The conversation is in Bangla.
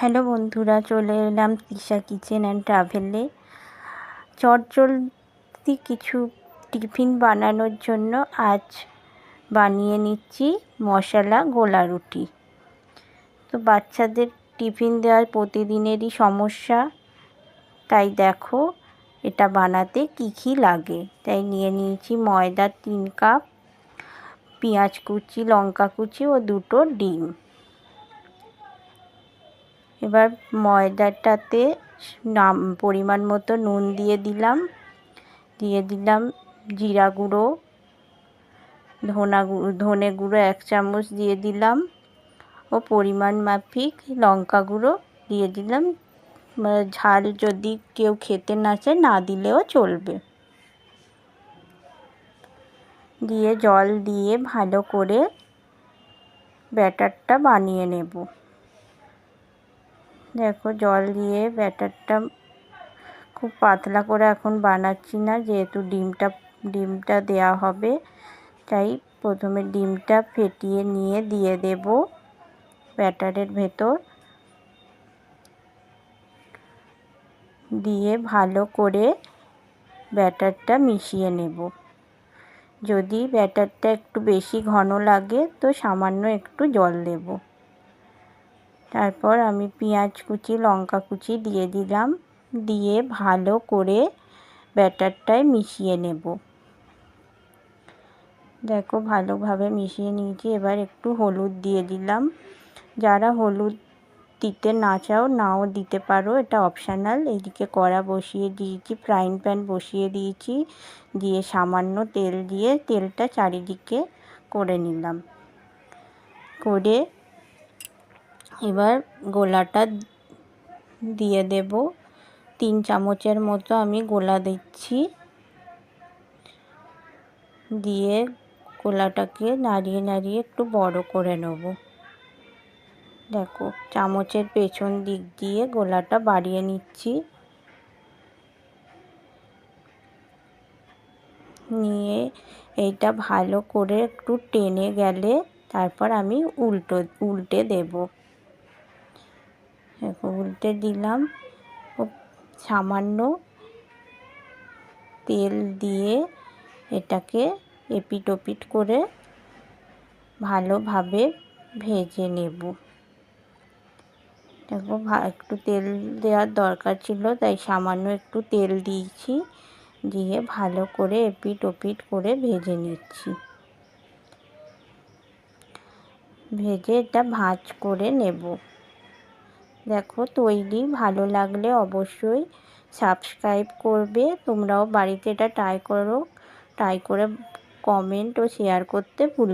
হ্যালো বন্ধুরা, চলে এলাম তৃষা কিচেন অ্যান্ড ট্রাভেলে। চটজলদি কিছু টিফিন বানানোর জন্য আজ বানিয়ে নিচ্ছি মশলা গোলা রুটি। তো বাচ্চাদের টিফিন দেওয়ার প্রতিদিনেরই সমস্যা, তাই দেখো এটা বানাতে কী লাগে। তাই নিয়ে নিয়েছি ময়দা 3 কাপ, পেঁয়াজ কুচি, লঙ্কা কুচি ও 2টো ডিম। এবার ময়দাটাতে পরিমাণ মতো নুন দিয়ে দিলাম জিরা গুঁড়ো, ধনে গুঁড়ো 1 চামচ দিয়ে দিলাম ও পরিমাণ মাফিক লঙ্কা গুঁড়ো দিয়ে দিলাম। ঝাল যদি কেউ খেতে না চায় না দিলেও চলবে। দিয়ে জল দিয়ে ভালো করে ব্যাটারটা বানিয়ে নেব। দেখো জল দিয়ে ব্যাটারটা খুব পাতলা করে এখন বানাচ্ছি না, যেহেতু ডিমটা দেওয়া হবে। তাই প্রথমে ডিমটা ফেটিয়ে নিয়ে দিয়ে দেব ব্যাটারের ভেতর, দিয়ে ভালো করে ব্যাটারটা মিশিয়ে নেব। যদি ব্যাটারটা একটু বেশি ঘন লাগে তো সামান্য একটু জল দেব। তারপর আমি পেঁয়াজ কুচি, লঙ্কা কুচি দিয়ে দিলাম, দিয়ে ভালো করে ব্যাটারটায় মিশিয়ে নেব। দেখো ভালোভাবে মিশিয়ে নিয়েছি। এবার একটু হলুদ দিয়ে দিলাম। যারা হলুদ দিতে না চাও নাও দিতে পারো, এটা অপশনাল। এদিকে কড়া বসিয়ে দিয়েছি, ফ্রাইং প্যান বসিয়ে দিয়েছি, দিয়ে সামান্য তেল দিয়ে তেলটা চারিদিকে করে নিলাম। করে এবার গোলাটা দিয়ে দেব। 3 চামচের মতো আমি গোলা দিচ্ছি, দিয়ে গোলাটাকে নাড়িয়ে একটু বড় করে নেব। দেখো চামচের পেছন দিক দিয়ে গোলাটা বাড়িয়ে নিচ্ছি, নিয়ে এইটা ভালো করে একটু টেনে গেলে তারপর আমি উল্টে দেব। দেখো উল্টে দিলাম ও সামান্য তেল দিয়ে এটাকে এপিট ওপিট করে ভালোভাবে ভেজে নেব। দেখো একটু তেল দেওয়ার দরকার ছিল, তাই সামান্য একটু তেল দিয়েছি, দিয়ে ভালো করে এপিট ওপিট করে ভেজে নিচ্ছি। ভেজে এটা ভাঁজ করে নেব। দেখো তৈরি। ভালো লাগলে অবশ্যই সাবস্ক্রাইব করবে। তোমরাও বাড়িতে এটা ট্রাই করে কমেন্ট ও শেয়ার করতে ভুলবে না।